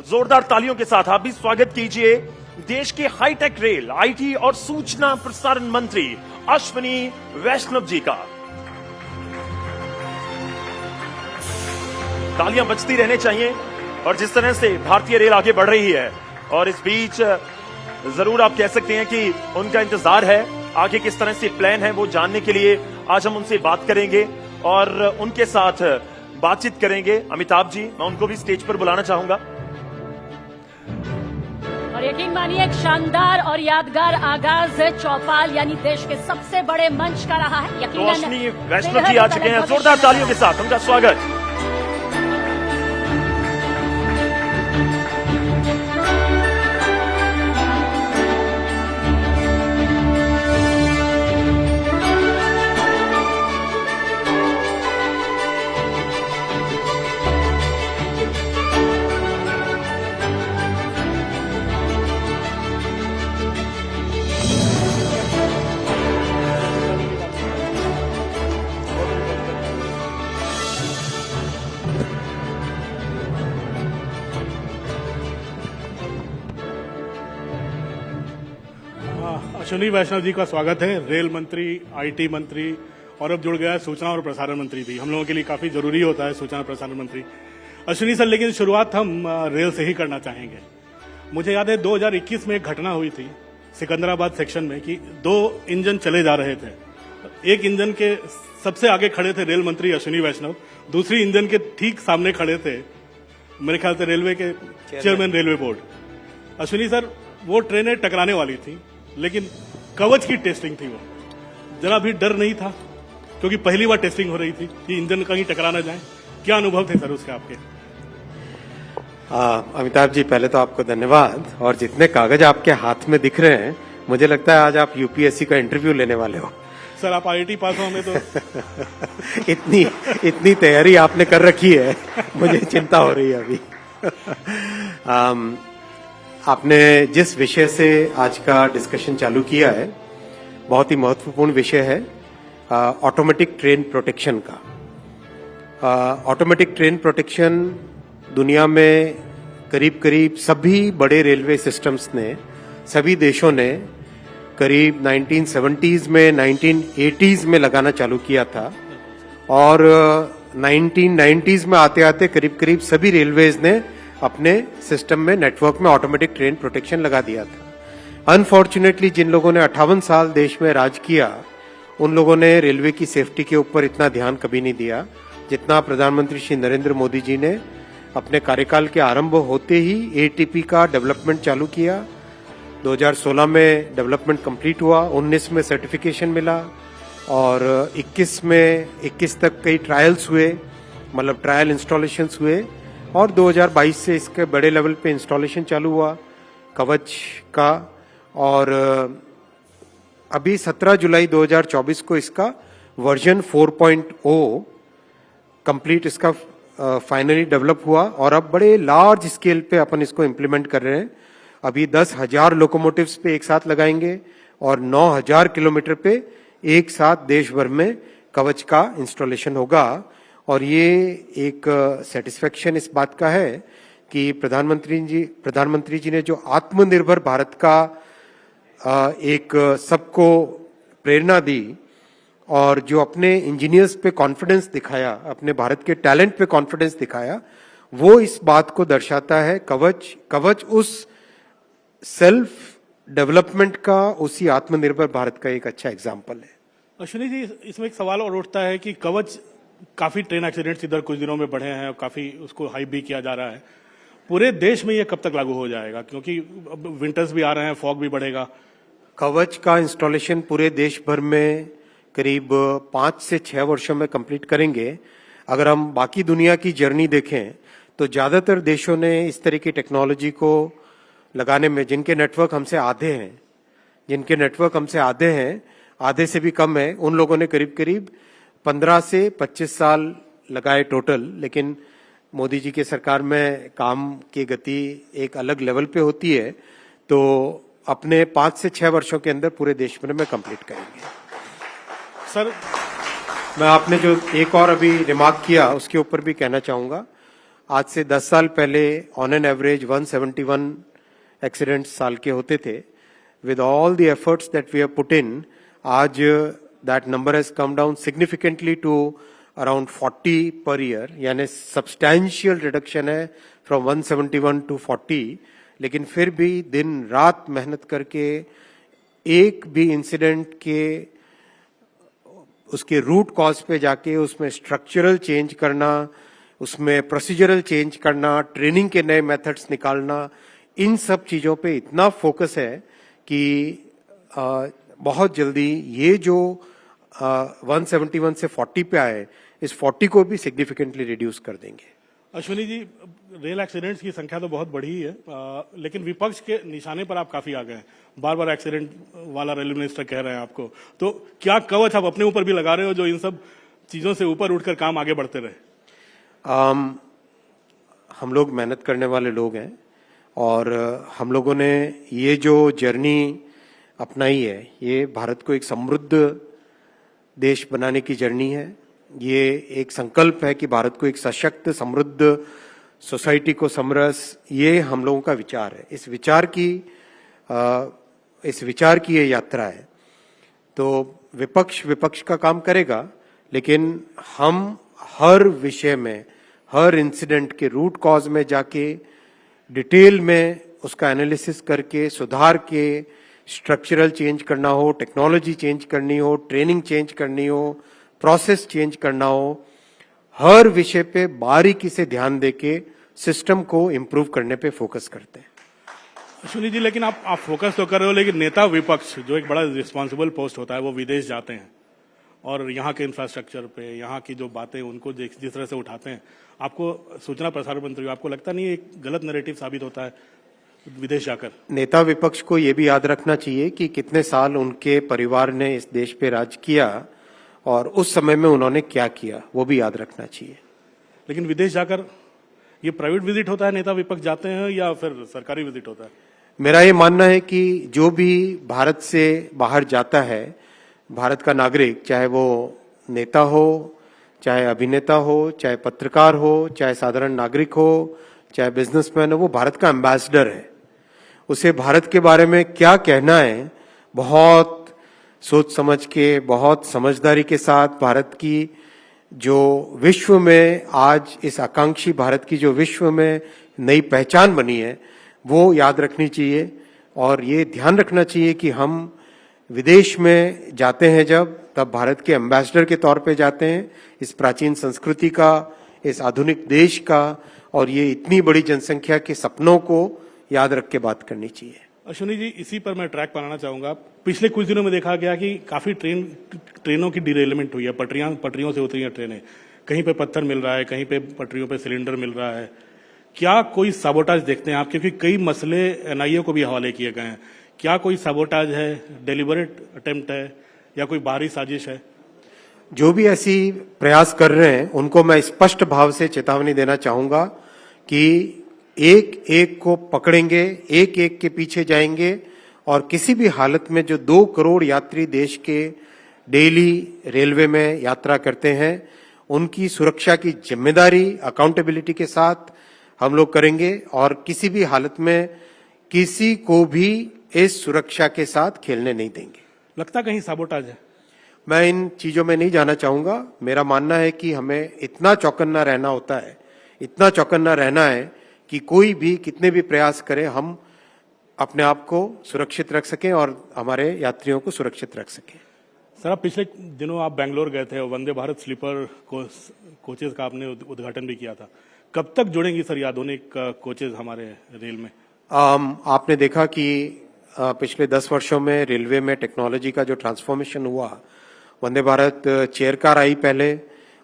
जोरदार तालियों के साथ आप भी स्वागत कीजिए देश के हाईटेक रेल, आईटी और सूचना प्रसारण मंत्री अश्विनी वैष्णव जी का। तालियां बजती रहनी चाहिए। और जिस तरह से भारतीय रेल आगे बढ़ रही है और इस बीच जरूर आप कह सकते हैं कि उनका इंतजार है, आगे किस तरह से प्लान है वो जानने के लिए आज हम उनसे बात करेंगे और उनके साथ बातचीत करेंगे। अमिताभ जी, मैं उनको भी स्टेज पर बुलाना चाहूंगा। और यकीन मानिए एक शानदार और यादगार आगाज चौपाल यानी देश के सबसे बड़े मंच का रहा है। तो अश्विनी वैष्णव जी आ चुके हैं, जोरदार तालियों के साथ उनका स्वागत। अश्विनी वैष्णव जी का स्वागत है। रेल मंत्री, आईटी मंत्री और अब जुड़ गया है सूचना और प्रसारण मंत्री भी। हम लोगों के लिए काफी जरूरी होता है सूचना और प्रसारण मंत्री अश्विनी सर। लेकिन शुरुआत हम रेल से ही करना चाहेंगे। मुझे याद है 2021 में एक घटना हुई थी सिकंदराबाद सेक्शन में कि 2 इंजन चले जा रहे थे। एक इंजन के सबसे आगे खड़े थे रेल मंत्री अश्विनी वैष्णव, दूसरी इंजन के ठीक सामने खड़े थे मेरे ख्याल से रेलवे के chairman railway board. Ashwini sir, वो ट्रेनें टकराने वाली थी लेकिन कवच की टेस्टिंग थी। वो जरा भी डर नहीं था क्योंकि पहली बार टेस्टिंग हो रही थी कि इंजन कहीं टकरा ना जाए। क्या अनुभव थे सर उसके आपके? अमिताभ जी, पहले तो आपको धन्यवाद। और जितने कागज आपके हाथ में दिख रहे हैं, मुझे लगता है आज आप यूपीएससी का इंटरव्यू लेने वाले हो। सर आप आईआईटी पास हो, हमें तो इतनी तैयारी आपने कर रखी है, मुझे चिंता हो रही है अभी। आपने जिस विषय से आज का डिस्कशन चालू किया है, बहुत ही महत्वपूर्ण विषय है, ऑटोमेटिक ट्रेन प्रोटेक्शन का। ऑटोमेटिक ट्रेन प्रोटेक्शन दुनिया में करीब करीब सभी बड़े रेलवे सिस्टम्स ने, सभी देशों ने करीब 1970s में, 1980s में लगाना चालू किया था और 1990s में आते आते करीब करीब सभी रेलवेज ने अपने सिस्टम में, नेटवर्क में ऑटोमेटिक ट्रेन प्रोटेक्शन लगा दिया था। अनफॉर्चुनेटली जिन लोगों ने 58 साल देश में राज किया, उन लोगों ने रेलवे की सेफ्टी के ऊपर इतना ध्यान कभी नहीं दिया जितना प्रधानमंत्री श्री नरेंद्र मोदी जी ने अपने कार्यकाल के आरंभ होते ही एटीपी का डेवलपमेंट चालू किया। 2016 में डेवलपमेंट कंप्लीट हुआ, 19 में सर्टिफिकेशन मिला और 21 तक कई ट्रायल्स हुए, मतलब ट्रायल इंस्टॉलेशंस हुए और 2022 से इसके बड़े लेवल पे इंस्टॉलेशन चालू हुआ कवच का। और अभी 17 जुलाई 2024 को इसका वर्जन 4.0 कंप्लीट इसका फाइनली डेवलप हुआ और अब बड़े लार्ज स्केल पे अपन इसको इम्प्लीमेंट कर रहे हैं। अभी 10,000 लोकोमोटिव्स पे एक साथ लगाएंगे और 9,000 किलोमीटर पे एक साथ देश भर में कवच का इंस्टॉलेशन होगा। और ये एक सेटिस्फेक्शन इस बात का है कि प्रधानमंत्री जी ने जो आत्मनिर्भर भारत का एक सबको प्रेरणा दी और जो अपने इंजीनियर्स पे कॉन्फिडेंस दिखाया, अपने भारत के टैलेंट पे कॉन्फिडेंस दिखाया, वो इस बात को दर्शाता है। कवच उस सेल्फ डेवलपमेंट का, उसी आत्मनिर्भर भारत का एक अच्छा एग्जाम्पल है। अश्विनी जी, इसमें एक सवाल और उठता है कि कवच, काफी ट्रेन एक्सीडेंट्स इधर कुछ दिनों में बढ़े हैं और काफी उसको हाइप भी किया जा रहा है। पूरे देश में ये कब तक लागू हो जाएगा? क्योंकि विंटर्स भी आ रहे हैं, फॉग भी बढ़ेगा। कवच का इंस्टॉलेशन पूरे देश भर में करीब 5 से 6 वर्षों में कंप्लीट करेंगे। अगर हम बाकी दुनिया की जर्नी देखें तो ज्यादातर देशों ने इस तरह की टेक्नोलॉजी को लगाने में, जिनके नेटवर्क हमसे आधे हैं, आधे से भी कम है, उन लोगों ने करीब करीब 15 से 25 साल लगाए टोटल। लेकिन मोदी जी के सरकार में काम की गति एक अलग लेवल पे होती है, तो अपने 5 से 6 वर्षों के अंदर पूरे देश भर में कंप्लीट करेंगे। सर, मैं आपने जो एक और अभी रिमार्क किया उसके ऊपर भी कहना चाहूंगा। आज से 10 साल पहले ऑन एन एवरेज 171 एक्सीडेंट्स साल के होते थे. With all the efforts that we have put in, आज that number has come down significantly to around 40 per year, यानी सब्सटैंशियल रिडक्शन है फ्रॉम 171 टू 40. लेकिन फिर भी दिन रात मेहनत करके एक भी इंसिडेंट के उसके रूट कॉज पे जाके उसमें स्ट्रक्चरल चेंज करना, उसमें प्रोसीजरल चेंज करना, ट्रेनिंग के नए मेथड्स निकालना, इन सब चीजों पे इतना फोकस है कि बहुत जल्दी ये जो 171 से 40 पे आए, इस 40 को भी सिग्निफिकेंटली रिड्यूस कर देंगे. अश्विनी जी, रेल एक्सीडेंट्स की संख्या तो बहुत बढ़ी है, लेकिन विपक्ष के निशाने पर आप काफी आ गए हैं. बार बार एक्सीडेंट वाला रेलवे मिनिस्टर कह रहे हैं आपको, तो क्या कवच आप अपने ऊपर भी लगा रहे हो जो इन सब चीजों से ऊपर उठकर काम आगे बढ़ते रहे? हम लोग मेहनत करने वाले लोग हैं और हम लोगों ने ये जो जर्नी अपनाई है, ये भारत को एक समृद्ध देश बनाने की जर्नी है. ये एक संकल्प है कि भारत को एक सशक्त समृद्ध सोसाइटी को समरस, ये हम लोगों का विचार है. इस विचार की ये यात्रा है. तो विपक्ष का काम करेगा, लेकिन हम हर विषय में, हर इंसिडेंट के रूट कॉज में जाके डिटेल में उसका एनालिसिस करके सुधार के, स्ट्रक्चरल चेंज करना हो, टेक्नोलॉजी चेंज करनी हो, ट्रेनिंग चेंज करनी हो, प्रोसेस चेंज करना हो, हर विषय पे बारीकी से ध्यान देके सिस्टम को इम्प्रूव करने पे फोकस करते हैं. अश्विनी जी, लेकिन आप फोकस तो कर रहे हो, लेकिन नेता विपक्ष जो एक बड़ा रिस्पॉन्सिबल पोस्ट होता है, वो विदेश जाते हैं और यहाँ के इंफ्रास्ट्रक्चर पे, यहाँ की जो बातें उनको जिस तरह से उठाते हैं, आपको सूचना प्रसारण मंत्री, आपको लगता नहीं एक गलत नैरेटिव साबित होता है विदेश जाकर? नेता विपक्ष को ये भी याद रखना चाहिए कि कितने साल उनके परिवार ने इस देश पे राज किया और उस समय में उन्होंने क्या किया, वो भी याद रखना चाहिए. लेकिन विदेश जाकर ये प्राइवेट विजिट होता है, नेता विपक्ष जाते हैं, या फिर सरकारी विजिट होता है? मेरा ये मानना है कि जो भी भारत से बाहर जाता है, भारत का नागरिक, चाहे वो नेता हो, चाहे अभिनेता हो, चाहे पत्रकार हो, चाहे साधारण नागरिक हो, चाहे बिजनेसमैन हो, वो भारत का एम्बेसडर है. उसे भारत के बारे में क्या कहना है, बहुत सोच समझ के, बहुत समझदारी के साथ, भारत की जो विश्व में आज इस आकांक्षी भारत की जो विश्व में नई पहचान बनी है, वो याद रखनी चाहिए. और ये ध्यान रखना चाहिए कि हम विदेश में जाते हैं जब, तब भारत के एम्बेसडर के तौर पे जाते हैं, इस प्राचीन संस्कृति का, इस आधुनिक देश का और ये इतनी बड़ी जनसंख्या के सपनों को याद रख के बात करनी चाहिए. अश्विनी जी, इसी पर मैं ट्रैक बनाना चाहूंगा. पिछले कुछ दिनों में देखा गया कि काफी ट्रेनों की डिरेलमेंट हुई है, पटरियों से उतरी हैं ट्रेनें. कहीं पे पत्थर मिल रहा है, कहीं पे पटरियों पे सिलेंडर मिल रहा है. क्या कोई साबोटाज देखते हैं आप? क्योंकि कई मसले एनआईए को भी हवाले किए गए हैं. क्या कोई साबोटाज है, डेलिबरेट अटेम्प्ट है, या कोई बाहरी साजिश है? जो भी ऐसी प्रयास कर रहे हैं, उनको मैं स्पष्ट भाव से चेतावनी देना चाहूंगा कि एक एक को पकड़ेंगे, एक एक के पीछे जाएंगे और किसी भी हालत में जो 2 करोड़ यात्री देश के डेली रेलवे में यात्रा करते हैं, उनकी सुरक्षा की जिम्मेदारी अकाउंटेबिलिटी के साथ हम लोग करेंगे और किसी भी हालत में किसी को भी इस सुरक्षा के साथ खेलने नहीं देंगे. लगता कहीं साबोटाज है? मैं इन चीजों में नहीं जाना चाहूंगा. मेरा मानना है कि हमें इतना चौकन्ना रहना होता है, इतना चौकन्ना रहना है कि कोई भी कितने भी प्रयास करे, हम अपने आप को सुरक्षित रख सकें और हमारे यात्रियों को सुरक्षित रख सकें. सर, आप पिछले दिनों आप बेंगलोर गए थे और वंदे भारत स्लीपर कोचेज का आपने उद्घाटन भी किया था. कब तक जुड़ेंगी सर ये आधुनिक कोचेज हमारे रेल में? आपने देखा कि पिछले 10 वर्षों में रेलवे में टेक्नोलॉजी का जो ट्रांसफॉर्मेशन हुआ, वंदे भारत चेयर कार आई पहले,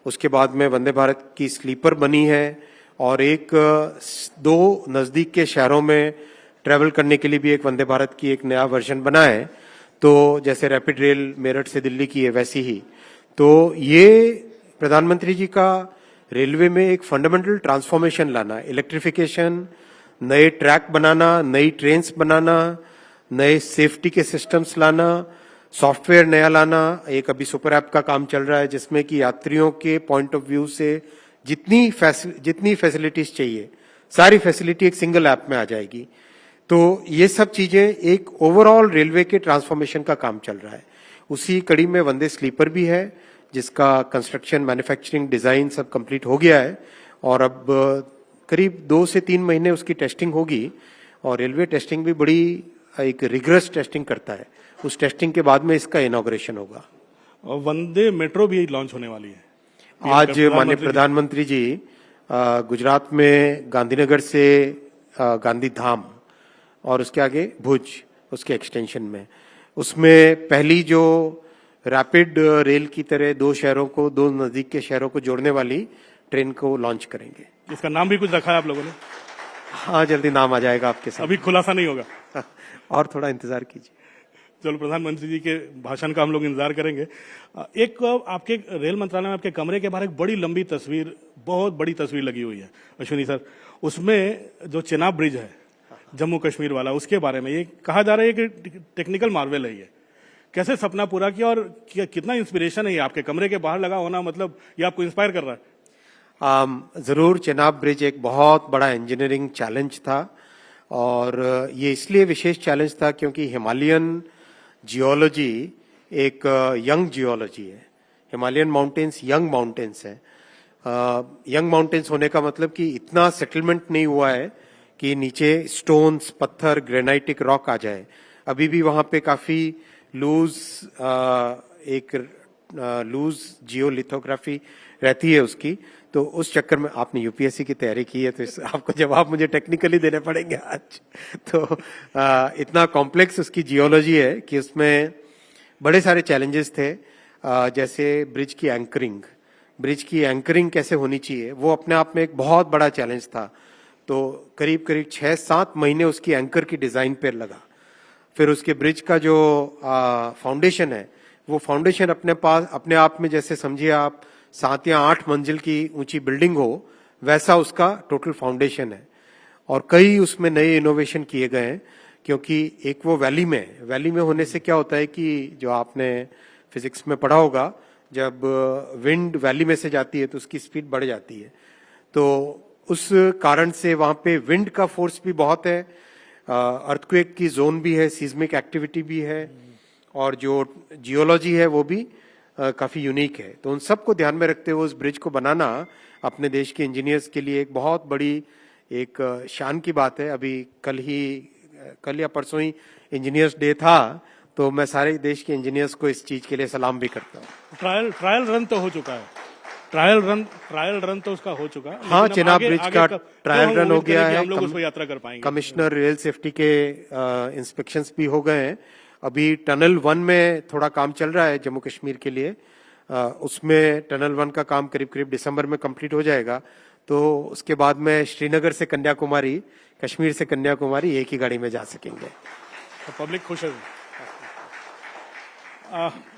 उसके बाद में वंदे भारत की स्लीपर बनी है और एक 2 नजदीक के शहरों में ट्रेवल करने के लिए भी एक वंदे भारत की एक नया वर्जन बना है. तो जैसे रैपिड रेल मेरठ से दिल्ली की है, वैसी ही. तो ये प्रधानमंत्री जी का रेलवे में एक फंडामेंटल ट्रांसफॉर्मेशन लाना, इलेक्ट्रिफिकेशन, नए ट्रैक बनाना, नई ट्रेन्स बनाना, नए सेफ्टी के सिस्टम्स लाना, सॉफ्टवेयर नया लाना. एक अभी सुपर ऐप का काम चल रहा है जिसमें कि यात्रियों के पॉइंट ऑफ व्यू से जितनी फैसिलिटीज चाहिए सारी फैसिलिटी एक सिंगल ऐप में आ जाएगी। तो ये सब चीजें एक ओवरऑल रेलवे के ट्रांसफॉर्मेशन का काम चल रहा है। उसी कड़ी में वंदे स्लीपर भी है, जिसका कंस्ट्रक्शन, मैन्युफैक्चरिंग, डिजाइन सब कंप्लीट हो गया है और अब करीब 2 से 3 महीने उसकी टेस्टिंग होगी। और रेलवे टेस्टिंग भी बड़ी एक रिगरस टेस्टिंग करता है। उस टेस्टिंग के बाद में इसका इनॉग्रेशन होगा। और वंदे मेट्रो भी लॉन्च होने वाली है। आज माननीय प्रधानमंत्री जी गुजरात में गांधीनगर से गांधी धाम और उसके आगे भुज, उसके एक्सटेंशन में, उसमें पहली जो रैपिड रेल की तरह 2 शहरों को, 2 नजदीक के शहरों को जोड़ने वाली ट्रेन को लॉन्च करेंगे। इसका नाम भी कुछ रखा है आप लोगों ने? हाँ, जल्दी नाम आ जाएगा आपके साथ। अभी खुलासा नहीं होगा? और थोड़ा इंतजार कीजिए। चलो, प्रधानमंत्री जी के भाषण का हम लोग इंतजार करेंगे। एक आपके रेल मंत्रालय में आपके कमरे के बाहर एक बड़ी लंबी तस्वीर, बहुत बड़ी तस्वीर लगी हुई है अश्विनी सर। उसमें जो चेनाब ब्रिज है जम्मू कश्मीर वाला, उसके बारे में ये कहा जा रहा है कि टेक्निकल मार्वेल है। ये कैसे सपना पूरा किया और कितना इंस्पिरेशन है ये आपके कमरे के बाहर लगा होना, मतलब ये आपको इंस्पायर कर रहा है? जरूर, चेनाब ब्रिज एक बहुत बड़ा इंजीनियरिंग चैलेंज था और ये इसलिए विशेष चैलेंज था क्योंकि हिमालयन जियोलॉजी एक यंग जियोलॉजी है। हिमालयन माउंटेन्स यंग माउंटेन्स है। यंग माउंटेन्स होने का मतलब कि इतना सेटलमेंट नहीं हुआ है कि नीचे स्टोन्स, पत्थर, ग्रेनाइटिक रॉक आ जाए। अभी भी वहां पे काफी लूज जियोलिथोग्राफी रहती है उसकी। तो उस चक्कर में आपने यूपीएससी की तैयारी की है, तो आपको जवाब मुझे टेक्निकली देने पड़ेंगे आज। तो इतना कॉम्प्लेक्स उसकी जियोलॉजी है कि उसमें बड़े सारे चैलेंजेस थे। जैसे ब्रिज की एंकरिंग कैसे होनी चाहिए, वो अपने आप में एक बहुत बड़ा चैलेंज था। तो करीब करीब 6-7 महीने उसकी एंकर की डिजाइन पर लगा। फिर उसके ब्रिज का जो फाउंडेशन है, वो फाउंडेशन अपने आप में, जैसे समझिए आप 7 या 8 मंजिल की ऊंची बिल्डिंग हो, वैसा उसका टोटल फाउंडेशन है। और कई उसमें नए इनोवेशन किए गए हैं, क्योंकि एक वो वैली में होने से क्या होता है कि जो आपने फिजिक्स में पढ़ा होगा, जब विंड वैली में से जाती है तो उसकी स्पीड बढ़ जाती है। तो उस कारण से वहां पे विंड का फोर्स भी बहुत है, अर्थक्वेक की जोन भी है, सीस्मिक एक्टिविटी भी है, और जो जियोलॉजी है वो भी काफी यूनिक है। तो उन सबको ध्यान में रखते हुए उस ब्रिज को बनाना अपने देश के इंजीनियर्स के लिए एक बहुत बड़ी एक शान की बात है। अभी कल या परसों ही इंजीनियर्स डे था, तो मैं सारे देश के इंजीनियर्स को इस चीज के लिए सलाम भी करता हूँ। ट्रायल रन तो हो चुका है, ट्रायल रन तो उसका हो चुका है। हाँ, चेनाब ब्रिज का ट्रायल रन हो गया है। हम लोग उस पर यात्रा कर पाएंगे। कमिश्नर रेल सेफ्टी के इंस्पेक्शंस भी हो गए हैं। अभी टनल 1 में थोड़ा काम चल रहा है जम्मू कश्मीर के लिए। उसमें टनल 1 का काम करीब करीब दिसंबर में कंप्लीट हो जाएगा। तो उसके बाद में श्रीनगर से कन्याकुमारी, कश्मीर से कन्याकुमारी एक ही गाड़ी में जा सकेंगे। तो पब्लिक खुश है।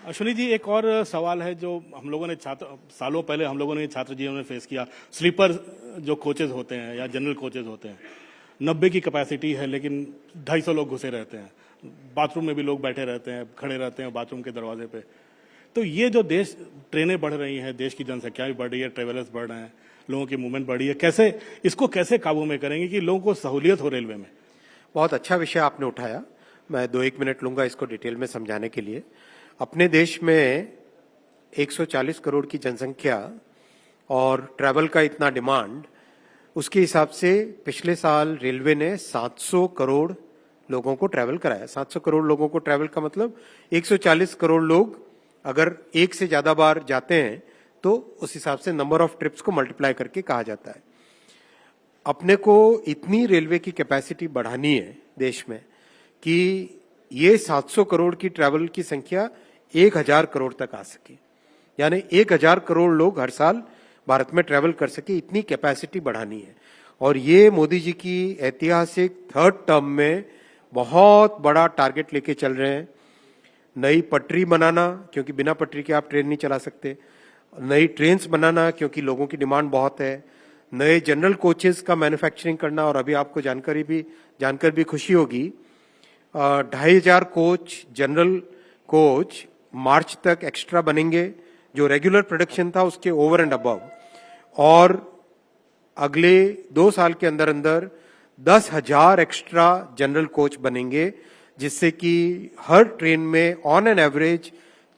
अश्विनी जी, एक और सवाल है जो हम लोगों ने सालों पहले हम लोगों ने छात्र जीवन में फेस किया। स्लीपर जो कोचेज होते हैं या जनरल कोचेज होते हैं, 90 की कैपेसिटी है लेकिन 250 लोग घुसे रहते हैं। बाथरूम में भी लोग बैठे रहते हैं, खड़े रहते हैं बाथरूम के दरवाजे पे। तो ये जो देश ट्रेनें बढ़ रही हैं, देश की जनसंख्या भी बढ़ रही है, ट्रेवलर्स बढ़ रहे हैं, लोगों की मूवमेंट बढ़ रही है, इसको कैसे काबू में करेंगे कि लोगों को सहूलियत हो रेलवे में? बहुत अच्छा विषय आपने उठाया। मैं 2-1 मिनट लूंगा इसको डिटेल में समझाने के लिए। अपने देश में 140 करोड़ की जनसंख्या और ट्रैवल का इतना डिमांड, उसके हिसाब से पिछले साल रेलवे ने 700 करोड़ लोगों को ट्रैवल कराया। 700 करोड़ लोगों को ट्रैवल का मतलब 140 करोड़ लोग अगर एक से ज्यादा बार जाते हैं तो उस हिसाब से नंबर ऑफ ट्रिप्स को मल्टीप्लाई करके कहा जाता है। अपने को इतनी रेलवे की कैपेसिटी बढ़ानी है देश में कि ये 700 करोड़ की ट्रैवल की संख्या 1000 करोड़ तक आ सके, यानी 1000 करोड़ लोग हर साल भारत में ट्रैवल कर सके, इतनी कैपेसिटी बढ़ानी है। और ये मोदी जी की ऐतिहासिक 3rd टर्म में बहुत बड़ा टारगेट लेके चल रहे हैं। नई पटरी बनाना, क्योंकि बिना पटरी के आप ट्रेन नहीं चला सकते। नई ट्रेन्स बनाना, क्योंकि लोगों की डिमांड बहुत है। नए जनरल कोचेस का मैन्युफैक्चरिंग करना, और अभी आपको जानकर भी खुशी होगी, 2500 कोच, जनरल कोच मार्च तक एक्स्ट्रा बनेंगे, जो रेगुलर प्रोडक्शन था उसके ओवर एंड अबव। और अगले 2 साल के अंदर अंदर 10,000 एक्स्ट्रा जनरल कोच बनेंगे, जिससे कि हर ट्रेन में on an average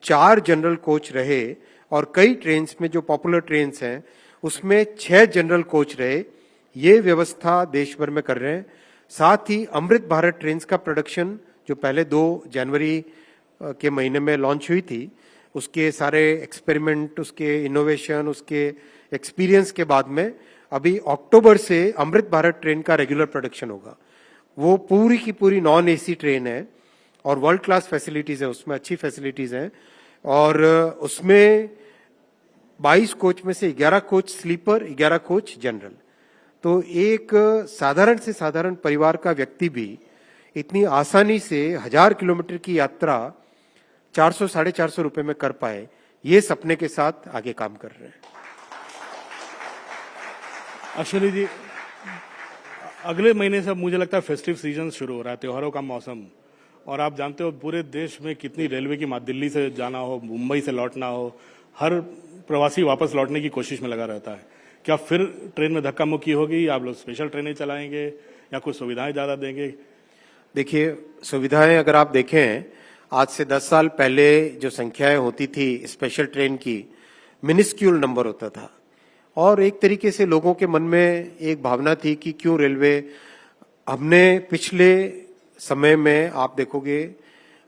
4 general coach रहे और कई ट्रेन्स में जो पॉपुलर ट्रेन्स हैं उसमें 6 जनरल कोच रहे। ये व्यवस्था देश भर में कर रहे हैं। साथ ही अमृत भारत ट्रेन्स का प्रोडक्शन जो पहले 2 जनवरी के महीने में लॉन्च हुई थी, उसके सारे एक्सपेरिमेंट, उसके इनोवेशन, उसके एक्सपीरियंस के बाद में अभी अक्टूबर से अमृत भारत ट्रेन का रेगुलर प्रोडक्शन होगा। वो पूरी की पूरी नॉन एसी ट्रेन है और वर्ल्ड क्लास फैसिलिटीज है, उसमें अच्छी फैसिलिटीज हैं और उसमें 22 कोच में से 11 कोच स्लीपर, 11 कोच जनरल। तो एक साधारण से साधारण परिवार का व्यक्ति भी इतनी आसानी से 1000 किलोमीटर की यात्रा 400-450 रुपए में कर पाए, ये सपने के साथ आगे काम कर रहे हैं। अश्विनी जी, अगले महीने से मुझे लगता है फेस्टिव सीजन शुरू हो रहा है, त्योहारों का मौसम, और आप जानते हो पूरे देश में कितनी रेलवे की दिल्ली से जाना हो, मुंबई से लौटना हो, हर प्रवासी वापस लौटने की कोशिश में लगा रहता है। क्या फिर ट्रेन में धक्का मुक्की होगी, आप लोग स्पेशल ट्रेनें चलाएंगे या कुछ सुविधाएं ज्यादा देंगे? देखिए, सुविधाएं अगर आप देखें, आज से 10 साल पहले जो संख्याएं होती थी स्पेशल ट्रेन की, मिनिस्क्यूल नंबर होता था और एक तरीके से लोगों के मन में एक भावना थी कि क्यों रेलवे। हमने पिछले समय में आप देखोगे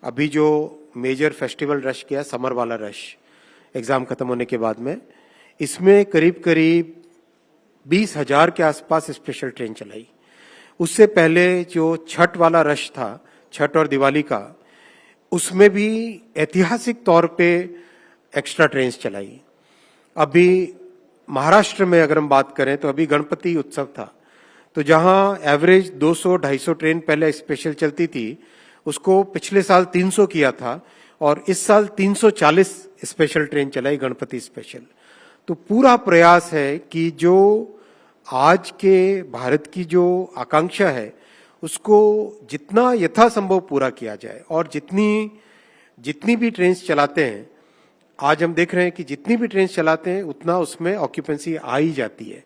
अभी जो मेजर फेस्टिवल रश किया, समर वाला रश एग्जाम खत्म होने के बाद में, इसमें करीब करीब 20,000 के आसपास स्पेशल ट्रेन चलाई। उससे पहले जो छठ वाला रश था, छठ और दिवाली का, उसमें भी ऐतिहासिक तौर पे एक्स्ट्रा ट्रेन चलाई। अभी महाराष्ट्र में अगर हम बात करें तो अभी गणपति उत्सव था, तो जहां एवरेज 200-250 ट्रेन पहले स्पेशल चलती थी, उसको पिछले साल 300 किया था और इस साल 340 स्पेशल ट्रेन चलाई, गणपति स्पेशल। तो पूरा प्रयास है कि जो आज के भारत की जो आकांक्षा है उसको जितना यथासंभव पूरा किया जाए और जितनी भी ट्रेन चलाते हैं, आज हम देख रहे हैं कि जितनी भी ट्रेन चलाते हैं उतना उसमें ऑक्यूपेंसी आ ही जाती है।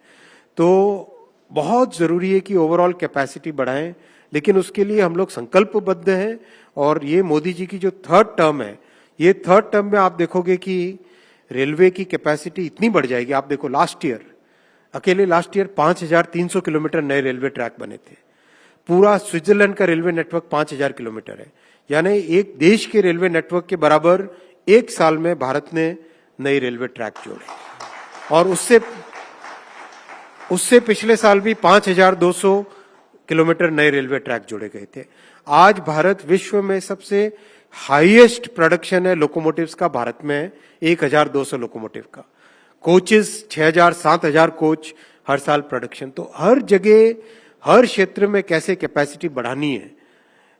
तो बहुत जरूरी है कि ओवरऑल कैपेसिटी बढ़ाएं, लेकिन उसके लिए हम लोग संकल्पबद्ध हैं और ये मोदी जी की जो 3rd टर्म है, ये 3rd टर्म में आप देखोगे कि रेलवे की कैपेसिटी इतनी बढ़ जाएगी। आप देखो अकेले लास्ट ईयर 5,300 किलोमीटर नए रेलवे ट्रैक बने थे। पूरा स्विट्जरलैंड का रेलवे नेटवर्क 5,000 किलोमीटर है, यानी एक देश के रेलवे नेटवर्क के बराबर एक साल में भारत ने नई रेलवे ट्रैक जोड़े। और उससे पिछले साल भी 5,200 किलोमीटर नए रेलवे ट्रैक जोड़े गए थे। आज भारत विश्व में सबसे हाईएस्ट प्रोडक्शन है लोकोमोटिव्स का, भारत में 1,200 लोकोमोटिव का, कोचेस 6,000-7,000 कोच हर साल प्रोडक्शन। तो हर जगह हर क्षेत्र में कैसे कैपेसिटी बढ़ानी है,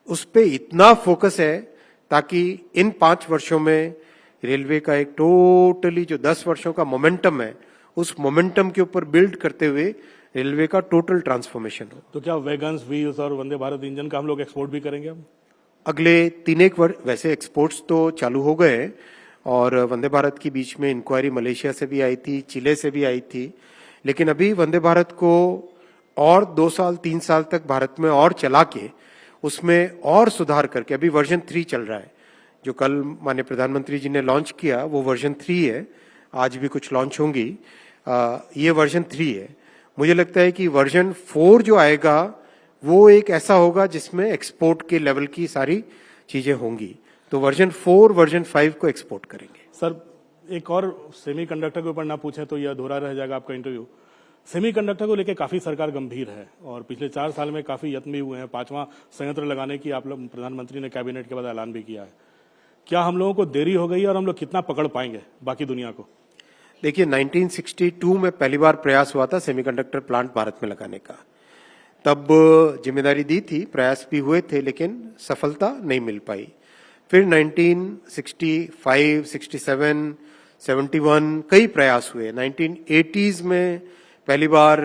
उस पे इतना फोकस है ताकि इन 5 वर्षों में रेलवे का एक टोटली जो 10 वर्षों का मोमेंटम है, उस मोमेंटम के ऊपर बिल्ड करते हुए रेलवे का टोटल ट्रांसफॉर्मेशन हो। तो क्या वैगन्स, व्हील्स और वंदे भारत इंजन का हम लोग एक्सपोर्ट भी करेंगे? हम अगले 3-1 वर्ष वैसे एक्सपोर्ट्स तो चालू हो गए और वंदे भारत की बीच में इंक्वायरी मलेशिया से भी आई थी, चिले से भी आई थी, लेकिन अभी वंदे भारत को और 2 साल 3 साल तक भारत में और चला के उसमें और सुधार करके अभी वर्जन 3 चल रहा है। जो कल माननीय प्रधानमंत्री जी ने लॉन्च किया वो वर्जन 3 है, आज भी कुछ लॉन्च होंगी। ये वर्जन 3 है। मुझे लगता है कि वर्जन 4 जो आएगा वो एक ऐसा होगा जिसमें एक्सपोर्ट के लेवल की सारी चीजें होंगी। तो वर्जन 4, वर्जन 5 को एक्सपोर्ट करेंगे। सर, एक और सेमीकंडक्टर के ऊपर ना पूछे तो यह अधूरा रह जाएगा आपका इंटरव्यू। सेमीकंडक्टर को लेकर काफी सरकार गंभीर है और पिछले 4 साल में काफी यत्न भी हुए हैं। 5वां संयंत्र लगाने की आप लोग प्रधानमंत्री ने कैबिनेट के बाद ऐलान भी किया है। क्या हम लोगों को देरी हो गई और हम लोग कितना पकड़ पाएंगे बाकी दुनिया को? देखिए, 1962 में पहली बार प्रयास हुआ था सेमीकंडक्टर प्लांट भारत में लगाने का। तब जिम्मेदारी दी थी, प्रयास भी हुए थे, लेकिन सफलता नहीं मिल पाई। फिर 1965, 67, 71 कई प्रयास हुए। 1980s में पहली बार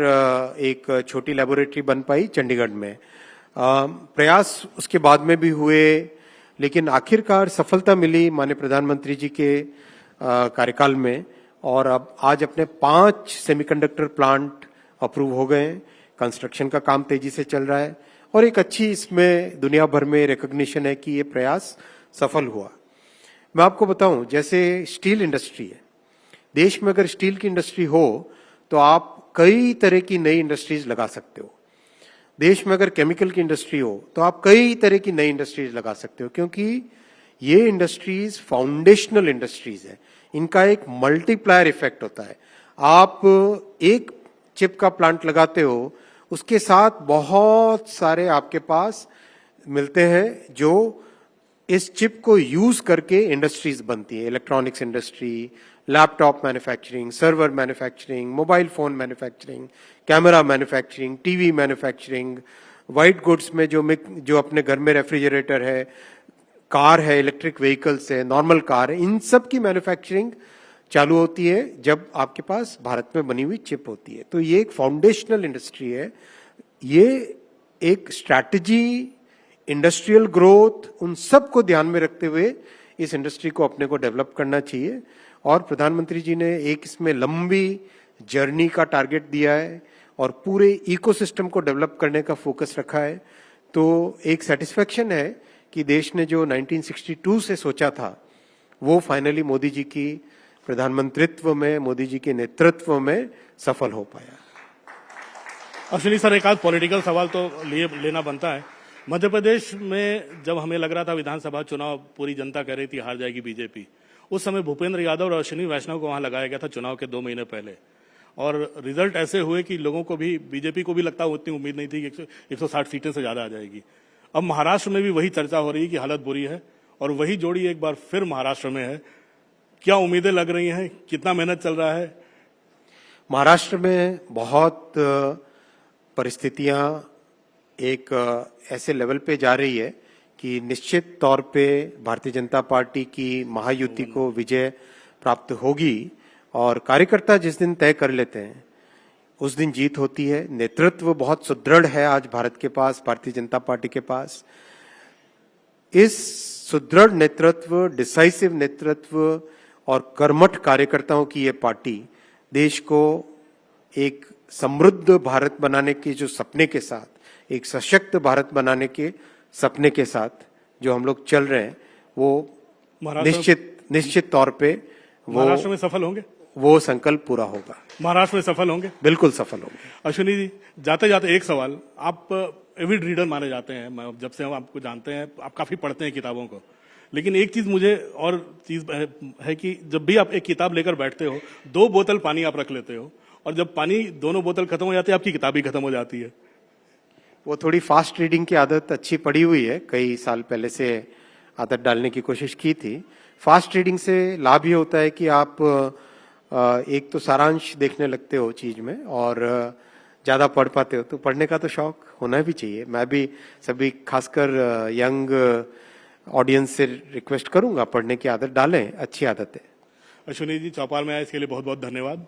एक छोटी लेबोरेटरी बन पाई चंडीगढ़ में। प्रयास उसके बाद में भी हुए, लेकिन आखिरकार सफलता मिली माननीय प्रधानमंत्री जी के कार्यकाल में और अब आज अपने 5 सेमीकंडक्टर प्लांट अप्रूव हो गए हैं। कंस्ट्रक्शन का काम तेजी से चल रहा है और एक अच्छी इसमें दुनिया भर में रिकॉग्निशन है कि ये प्रयास सफल हुआ। मैं आपको बताऊं, जैसे स्टील इंडस्ट्री है, देश में अगर स्टील की इंडस्ट्री हो तो आप कई तरह की नई इंडस्ट्रीज लगा सकते हो। देश में अगर केमिकल की इंडस्ट्री हो तो आप कई तरह की नई इंडस्ट्रीज लगा सकते हो, क्योंकि ये इंडस्ट्रीज फाउंडेशनल इंडस्ट्रीज है। इनका एक मल्टीप्लायर इफेक्ट होता है। आप एक चिप का प्लांट लगाते हो, उसके साथ बहुत सारे आपके पास मिलते हैं जो इस चिप को यूज करके इंडस्ट्रीज बनती है। Electronics industry, laptop manufacturing, server manufacturing, mobile phone manufacturing, camera manufacturing, TV manufacturing, white goods में जो अपने घर में रेफ्रिजरेटर है, कार है, इलेक्ट्रिक व्हीकल्स है, नॉर्मल कार है, इन सब की मैन्युफैक्चरिंग चालू होती है जब आपके पास भारत में बनी हुई चिप होती है। तो ये एक फाउंडेशनल इंडस्ट्री है। ये एक स्ट्रैटेजी, इंडस्ट्रियल ग्रोथ, उन सब को ध्यान में रखते हुए इस इंडस्ट्री को अपने को डेवलप करना चाहिए। और प्रधानमंत्री जी ने एक इसमें लंबी जर्नी का टारगेट दिया है और पूरे इकोसिस्टम को डेवलप करने का फोकस रखा है। तो एक सेटिस्फेक्शन है कि देश ने जो 1962 से सोचा था वो फाइनली मोदी जी की प्रधानमंत्रित्व में, मोदी जी के नेतृत्व में सफल हो पाया। अश्विनी सर, एक आध पॉलिटिकल सवाल तो लेना बनता है। मध्य प्रदेश में जब हमें लग रहा था विधानसभा चुनाव पूरी जनता कह रही थी हार जाएगी बीजेपी, उस समय भूपेंद्र यादव और अश्विनी वैष्णव को वहां लगाया गया था चुनाव के 2 महीने पहले, और रिजल्ट ऐसे हुए कि लोगों को भी, बीजेपी को भी लगता उतनी उम्मीद नहीं थी कि 160 सीटें से ज्यादा आ जाएगी। अब महाराष्ट्र में भी वही चर्चा हो रही है कि हालत बुरी है और वही जोड़ी एक बार फिर महाराष्ट्र में है। क्या उम्मीदें लग रही हैं? कितना मेहनत चल रहा है? महाराष्ट्र में बहुत परिस्थितियां एक ऐसे लेवल पे जा रही है कि निश्चित तौर पे भारतीय जनता पार्टी की महायुति को विजय प्राप्त होगी और कार्यकर्ता जिस दिन तय कर लेते हैं उस दिन जीत होती है। नेतृत्व बहुत सुदृढ़ है आज भारत के पास, भारतीय जनता पार्टी के पास। इस सुदृढ़ नेतृत्व, डिसाइसिव नेतृत्व और कर्मठ कार्यकर्ताओं की ये पार्टी देश को एक समृद्ध भारत बनाने के जो सपने के साथ, एक सशक्त भारत बनाने के सपने के साथ जो हम लोग चल रहे हैं, वो निश्चित तौर पे वो महाराष्ट्र में सफल होंगे। वो संकल्प पूरा होगा। महाराष्ट्र में सफल होंगे, बिल्कुल सफल होंगे। अश्विनी जी, जाते जाते एक सवाल, आप एविड रीडर माने जाते हैं, जब से हम आपको जानते हैं आप काफी पढ़ते हैं किताबों को, लेकिन एक चीज मुझे और चीज है कि जब भी आप एक किताब लेकर बैठते हो 2 बोतल पानी आप रख लेते हो और जब पानी दोनों बोतल खत्म हो जाती है आपकी किताब ही खत्म हो जाती है। वो थोड़ी फास्ट रीडिंग की आदत अच्छी पड़ी हुई है, कई साल पहले से आदत डालने की कोशिश की थी। फास्ट रीडिंग से लाभ ये होता है कि आप एक तो सारांश देखने लगते हो चीज में और ज्यादा पढ़ पाते हो, तो पढ़ने का तो शौक होना भी चाहिए। मैं भी सभी खासकर यंग ऑडियंस से रिक्वेस्ट करूंगा पढ़ने की आदत डालें, अच्छी आदत है। अश्विनी जी, चौपाल में आए इसके लिए बहुत बहुत धन्यवाद।